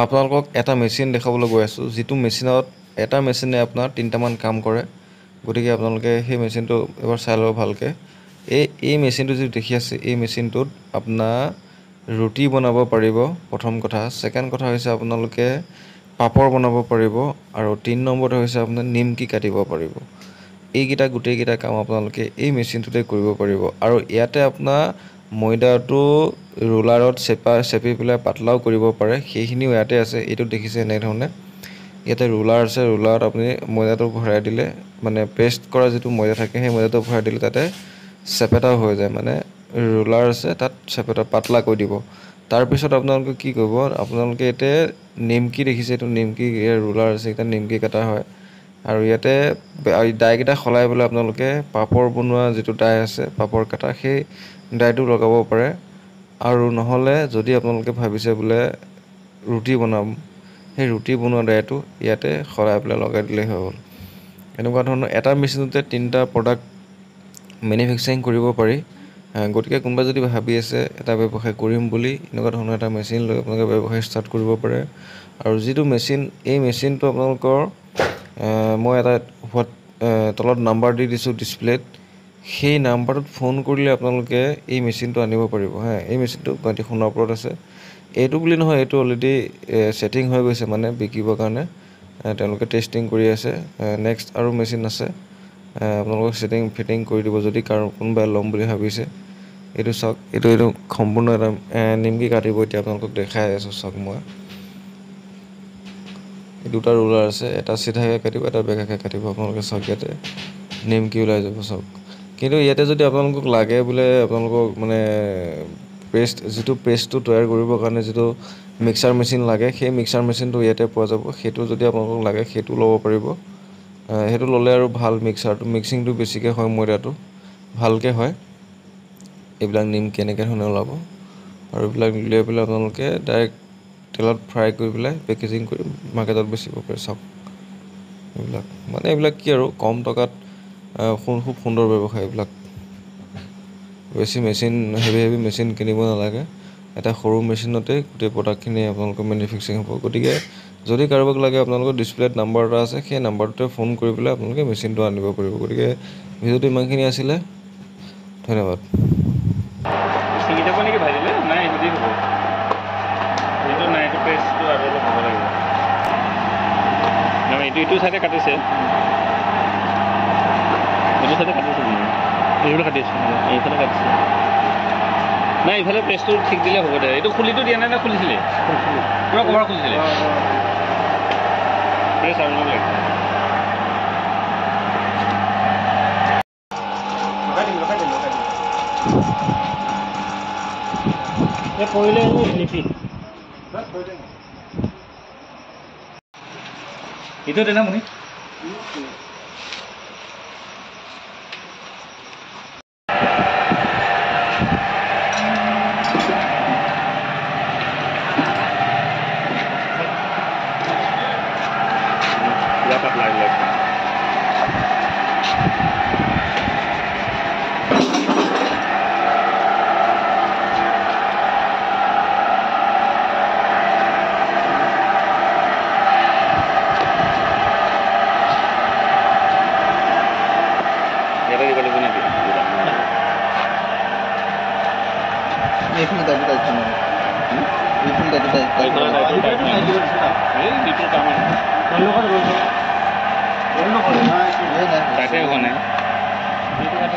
আপোনালোকক এটা মেচিন দেখাবলৈ গৈ আছোঁ, যিটো মেচিনত এটা মেচিনে আপোনাৰ 3টামান কাম কৰে। গতিকে আপোনালোকে সেই মেচিনটো এবাৰ চাই ল'ব ভালকৈ। এই মেচিনটো যিটো দেখি আছে, এই মেচিনটোত আপোনাৰ ৰুটি বনাব পাৰিব প্ৰথম কথা। ছেকেণ্ড কথা হৈছে আপোনালোকে পাপৰ বনাব পাৰিব, আৰু 3 নম্বৰতে হৈছে আপোনাৰ নিমকি কাটিব পাৰিব। এইকেইটা গোটেইকেইটা কাম আপোনালোকে এই মেচিনটোতে কৰিব পাৰিব। আৰু ইয়াতে আপোনাৰ ময়দাটো ৰোলাৰত চেপি পেলাই পাতলাও কৰিব পাৰে, সেইখিনিও ইয়াতে আছে। এইটো দেখিছে এনেধৰণে ইয়াতে ৰোলাৰ আছে, ৰোলাৰত আপুনি ময়দাটো ভৰাই দিলে, মানে পেষ্ট কৰা যিটো ময়দা থাকে সেই ময়দাটো ভৰাই দিলে তাতে চেপেটাও হৈ যায়। মানে ৰোলাৰ আছে, তাত চেপেটা পাতলা কৰি দিব। তাৰপিছত আপোনালোকে কি কৰিব, আপোনালোকে ইয়াতে নিমকি দেখিছে, এইটো নিমকি ৰোলাৰ আছে, এতিয়া নিমকি কটা হয়। আৰু ইয়াতে দাইকেইটা সলাই পেলাই আপোনালোকে পাপৰ বনোৱা যিটো দাই আছে, পাপৰ কটা, সেই দাইটো লগাব পাৰে। আৰু নহ'লে যদি আপোনালোকে ভাবিছে বোলে ৰুটি বনাম, সেই ৰুটি বনোৱা দাইটো ইয়াতে সলাই পেলাই লগাই দিলেই হৈ গ'ল। এনেকুৱা ধৰণৰ এটা মেচিনতে 3টা প্ৰডাক্ট মেনুফেকচাৰিং কৰিব পাৰি। গতিকে কোনোবা যদি ভাবি আছে এটা ব্যৱসায় কৰিম বুলি, এনেকুৱা ধৰণৰ এটা মেচিন লৈ আপোনালোকে ব্যৱসায় ষ্টাৰ্ট কৰিব পাৰে। আৰু যিটো মেচিন, এই মেচিনটো আপোনালোকৰ মই এটা তলত নাম্বাৰ দি দিছোঁ ডিছপ্লেত, সেই নাম্বাৰটোত ফোন কৰিলে আপোনালোকে এই মেচিনটো আনিব পাৰিব। এই মেচিনটো গুৱাহাটী সোণাপুৰত আছে। এইটো বুলি নহয়, এইটো অলৰেডি ছেটিং হৈ গৈছে, মানে বিকিবৰ কাৰণে তেওঁলোকে টেষ্টিং কৰি আছে। নেক্সট আৰু মেচিন আছে, আপোনালোকক ফিটিং কৰি দিব যদি কোনোবাই ল'ম বুলি ভাবিছে। এইটো চাওক, এইটো সম্পূৰ্ণ এটা নিমকি কাটিব। এতিয়া আপোনালোকক দেখাই আছোঁ চাওক, মই দুটা ৰোলাৰ আছে, এটা চিধাকৈ কাটিব, এটা বেকাকৈ কাটিব। আপোনালোকে চাওক, ইয়াতে নিমকি ওলাই যাব চাওক। কিন্তু ইয়াতে যদি আপোনালোকক লাগে বোলে, আপোনালোকক মানে যিটো পেষ্টটো তৈয়াৰ কৰিবৰ কাৰণে যিটো মিক্সাৰ মেচিন লাগে, সেই মিক্সাৰ মেচিনটো ইয়াতে পোৱা যাব। সেইটো যদি আপোনালোকক লাগে সেইটো ল'ব পাৰিব। সেইটো ল'লে আৰু ভাল, মিক্সিংটো বেছিকৈ হয়, ময়দাটো ভালকৈ হয়। এইবিলাক নিমকি এনেকৈ ধৰণে ওলাব। আৰু এইবিলাক উলিয়াই পেলাই আপোনালোকে ডাইৰেক্ট তেলত ফ্ৰাই কৰি পেলাই পেকেজিং কৰি মাৰ্কেটত বেচিব পাৰে। চাওক এইবিলাক কি আৰু কম টকাত খুব সুন্দৰ ব্যৱসায়। এইবিলাক বেছি হেভি মেচিন কিনিব নালাগে। এটা সৰু মেচিনতেই গোটেই প্ৰডাক্টখিনি আপোনালোকৰ মেনুফেকচাৰিং হ'ব। গতিকে যদি কাৰোবাক লাগে, আপোনালোকৰ ডিছপ্লেত নাম্বাৰ এটা আছে, সেই নাম্বাৰটোতে ফোন কৰি পেলাই আপোনালোকে মেচিনটো আনিব পাৰিব। গতিকে ভিডিঅ'টো ইমানখিনি আছিলে, ধন্যবাদ। এইটো চাইডে কাটিছে, এইটো চাইডে কাটিছে, এইফালে কাটিছে, এইফালে কাটিছে। নাই, ইফালে প্ৰেছটো ঠিক দিলে হ'ব দে। এইটো খুলিটো দিয়া নাই নে খুলিছিলে? পুৰা কভাৰ খুলিছিলে। প্ৰেছ আৰু লাগে পৰিলে নিপি itu ada namun nih. Dapat lagi. Ini tadi sama. Ini tadi. Ini itu kamu. Kalau kan dulu. Kalau kan. Tadi kan. Itu kan